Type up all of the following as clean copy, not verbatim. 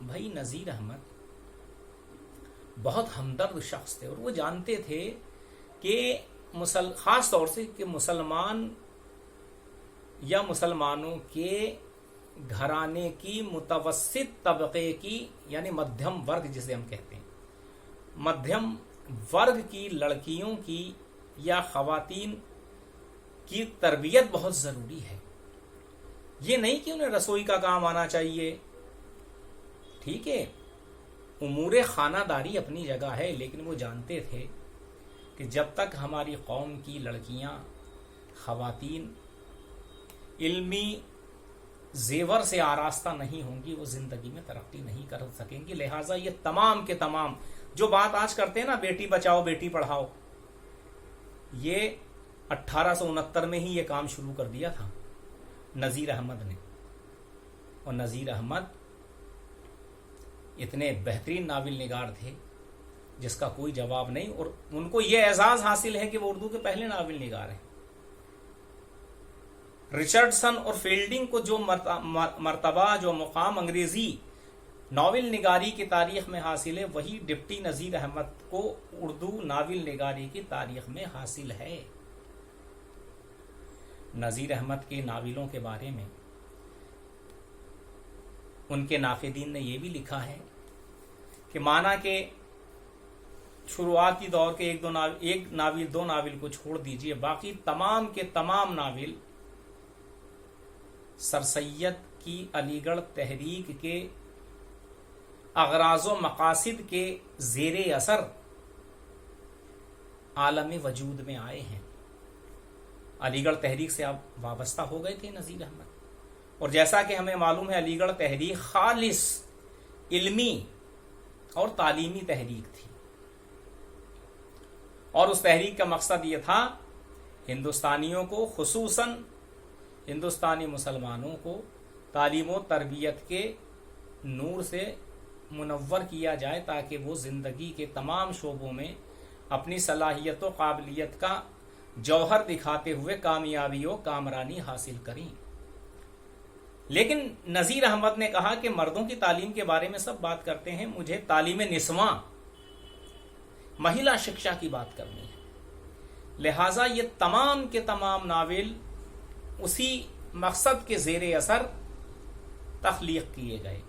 بھائی نذیر احمد بہت ہمدرد شخص تھے، اور وہ جانتے تھے کہ خاص طور سے کہ مسلمان یا مسلمانوں کے گھرانے کی متوسط طبقے کی، یعنی مدھم ورگ جسے ہم کہتے ہیں، مدھم ورگ کی لڑکیوں کی یا خواتین کی تربیت بہت ضروری ہے۔ یہ نہیں کہ انہیں رسوئی کا کام آنا چاہیے، ٹھیک ہے، امور خانہ داری اپنی جگہ ہے، لیکن وہ جانتے تھے کہ جب تک ہماری قوم کی لڑکیاں، خواتین علمی زیور سے آراستہ نہیں ہوں گی، وہ زندگی میں ترقی نہیں کر سکیں گی۔ لہٰذا یہ تمام کے تمام جو بات آج کرتے ہیں نا، بیٹی بچاؤ بیٹی پڑھاؤ، یہ 1869 میں ہی یہ کام شروع کر دیا تھا نذیر احمد نے۔ اور نذیر احمد اتنے بہترین ناول نگار تھے جس کا کوئی جواب نہیں، اور ان کو یہ اعزاز حاصل ہے کہ وہ اردو کے پہلے ناول نگار ہیں۔ رچرڈسن اور فیلڈنگ کو جو مرتبہ، جو مقام انگریزی ناول نگاری کی تاریخ میں حاصل ہے، وہی ڈپٹی نذیر احمد کو اردو ناول نگاری کی تاریخ میں حاصل ہے۔ نذیر احمد کے ناولوں کے بارے میں ان کے ناقدین نے یہ بھی لکھا ہے کہ مانا کہ شروعاتی دور کے ایک ناول دو ناول کو چھوڑ دیجئے، باقی تمام کے تمام ناول سر سید کی علی گڑھ تحریک کے اغراض و مقاصد کے زیر اثر عالم وجود میں آئے ہیں۔ علی گڑھ تحریک سے آپ وابستہ ہو گئے تھے نذیر احمد، اور جیسا کہ ہمیں معلوم ہے علی گڑھ تحریک خالص علمی اور تعلیمی تحریک تھی، اور اس تحریک کا مقصد یہ تھا ہندوستانیوں کو، خصوصاً ہندوستانی مسلمانوں کو تعلیم و تربیت کے نور سے منور کیا جائے تاکہ وہ زندگی کے تمام شعبوں میں اپنی صلاحیت و قابلیت کا جوہر دکھاتے ہوئے کامیابی و کامرانی حاصل کریں۔ لیکن نذیر احمد نے کہا کہ مردوں کی تعلیم کے بارے میں سب بات کرتے ہیں، مجھے تعلیم نسواں، مہیلا شکشا کی بات کرنی ہے۔ لہٰذا یہ تمام کے تمام ناول اسی مقصد کے زیر اثر تخلیق کیے گئے۔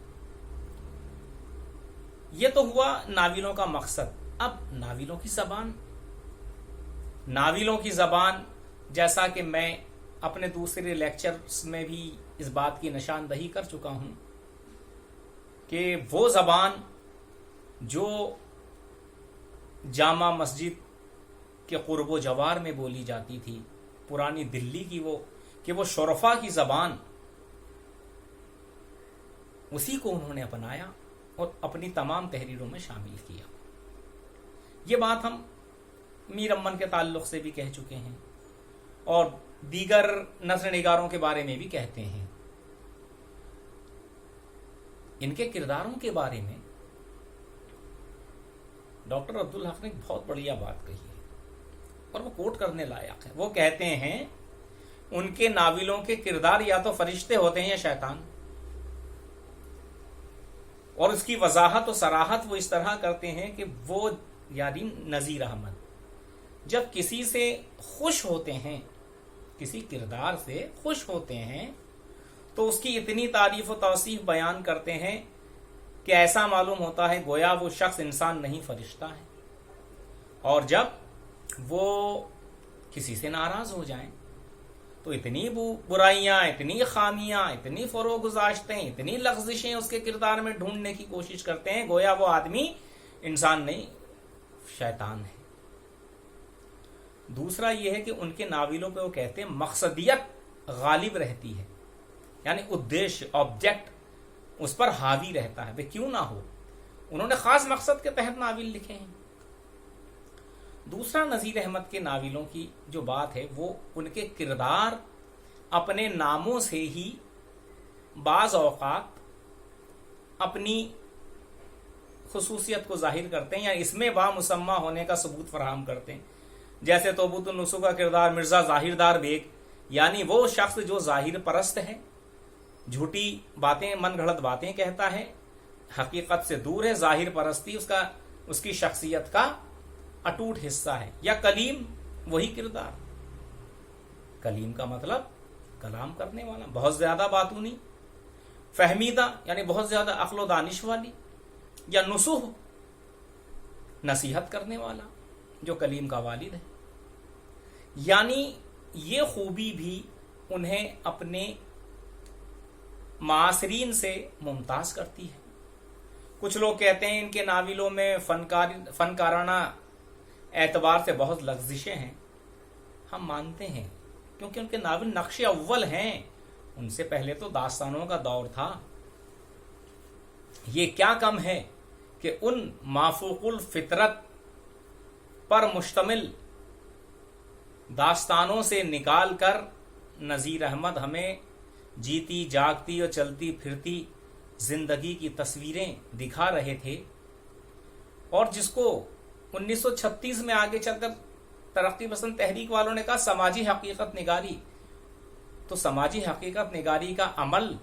یہ تو ہوا ناولوں کا مقصد۔ اب ناولوں کی زبان، ناولوں کی زبان جیسا کہ میں اپنے دوسرے لیکچرز میں بھی اس بات کی نشاندہی کر چکا ہوں کہ وہ زبان جو جامع مسجد کے قرب و جوار میں بولی جاتی تھی، پرانی دلی کی وہ شرفا کی زبان، اسی کو انہوں نے اپنایا اور اپنی تمام تحریروں میں شامل کیا۔ یہ بات ہم میر امن کے تعلق سے بھی کہہ چکے ہیں، اور دیگر نثر نگاروں کے بارے میں بھی کہتے ہیں۔ ان کے کرداروں کے بارے میں ڈاکٹر عبدالحق نے بہت بڑھیا بات کہی ہے، اور وہ کوٹ کرنے لائق ہے۔ وہ کہتے ہیں ان کے ناولوں کے کردار یا تو فرشتے ہوتے ہیں یا شیطان، اور اس کی وضاحت و صراحت وہ اس طرح کرتے ہیں کہ وہ یعنی نذیر احمد جب کسی سے خوش ہوتے ہیں، کسی کردار سے خوش ہوتے ہیں، تو اس کی اتنی تعریف و توصیف بیان کرتے ہیں کہ ایسا معلوم ہوتا ہے گویا وہ شخص انسان نہیں فرشتہ ہے۔ اور جب وہ کسی سے ناراض ہو جائیں تو اتنی برائیاں، اتنی خامیاں، اتنی فروغ گزاشتیں، اتنی لغزشیں اس کے کردار میں ڈھونڈنے کی کوشش کرتے ہیں گویا وہ آدمی انسان نہیں، شیطان ہے۔ دوسرا یہ ہے کہ ان کے ناولوں پہ وہ کہتے ہیں مقصدیت غالب رہتی ہے، یعنی ادیش، آبجیکٹ اس پر حاوی رہتا ہے، وہ کیوں نہ ہو، انہوں نے خاص مقصد کے تحت ناول لکھے ہیں۔ دوسرا نذیر احمد کے ناولوں کی جو بات ہے وہ ان کے کردار اپنے ناموں سے ہی بعض اوقات اپنی خصوصیت کو ظاہر کرتے ہیں یا اس میں بامسمہ ہونے کا ثبوت فراہم کرتے ہیں۔ جیسے توبوت النسو کا کردار مرزا ظاہردار بیگ، یعنی وہ شخص جو ظاہر پرست ہے، جھوٹی باتیں، من گھڑت باتیں کہتا ہے، حقیقت سے دور ہے، ظاہر پرستی اس کی شخصیت کا اٹوٹ حصہ ہے. یا کلیم وہی کردار. کلیم کا مطلب کلام کرنے والا، بہت زیادہ باتونی. فہمیدہ یعنی بہت زیادہ عقل و دانش والی. یا نصوح نصیحت کرنے والا جو کلیم کا والد ہے. یعنی یہ خوبی بھی انہیں اپنے معاصرین سے ممتاز کرتی ہے. کچھ لوگ کہتے ہیں ان کے ناولوں میں فنکارانہ اعتبار سے بہت لغزشیں ہیں. ہم مانتے ہیں کیونکہ ان کے ناول نقش اول ہیں. ان سے پہلے تو داستانوں کا دور تھا. یہ کیا کم ہے کہ ان مافوق الفطرت پر مشتمل داستانوں سے نکال کر نذیر احمد ہمیں جیتی جاگتی اور چلتی پھرتی زندگی کی تصویریں دکھا رہے تھے، اور جس کو 1936 میں آگے چل کر ترقی پسند تحریک والوں نے کہا سماجی حقیقت نگاری. تو سماجی حقیقت نگاری کا عمل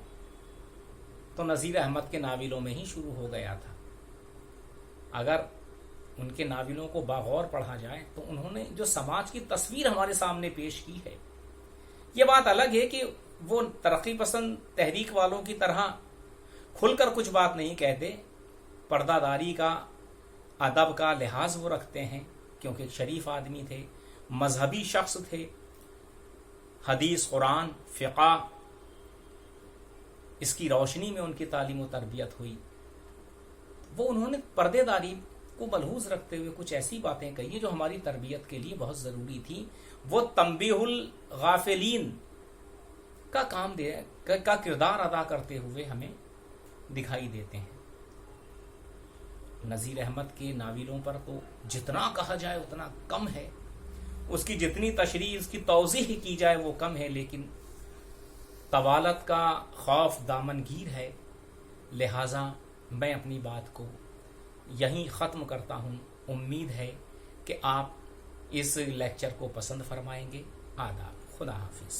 تو نذیر احمد کے ناولوں میں ہی شروع ہو گیا تھا. اگر ان کے ناولوں کو باغور پڑھا جائے تو انہوں نے جو سماج کی تصویر ہمارے سامنے پیش کی ہے، یہ بات الگ ہے کہ وہ ترقی پسند تحریک والوں کی طرح کھل کر کچھ بات نہیں کہتے. پردہ داری کا، ادب کا لحاظ وہ رکھتے ہیں کیونکہ ایک شریف آدمی تھے، مذہبی شخص تھے. حدیث، قرآن، فقہ، اس کی روشنی میں ان کی تعلیم و تربیت ہوئی. وہ انہوں نے پردے داری کو ملحوظ رکھتے ہوئے کچھ ایسی باتیں کہی جو ہماری تربیت کے لیے بہت ضروری تھی. وہ تنبیہ الغافلین کا کردار ادا کرتے ہوئے ہمیں دکھائی دیتے ہیں. نذیر احمد کے ناولوں پر تو جتنا کہا جائے اتنا کم ہے. اس کی جتنی تشریح، اس کی توضیح کی جائے وہ کم ہے. لیکن طوالت کا خوف دامنگیر ہے. لہذا میں اپنی بات کو یہیں ختم کرتا ہوں. امید ہے کہ آپ اس لیکچر کو پسند فرمائیں گے. آداب. خدا حافظ.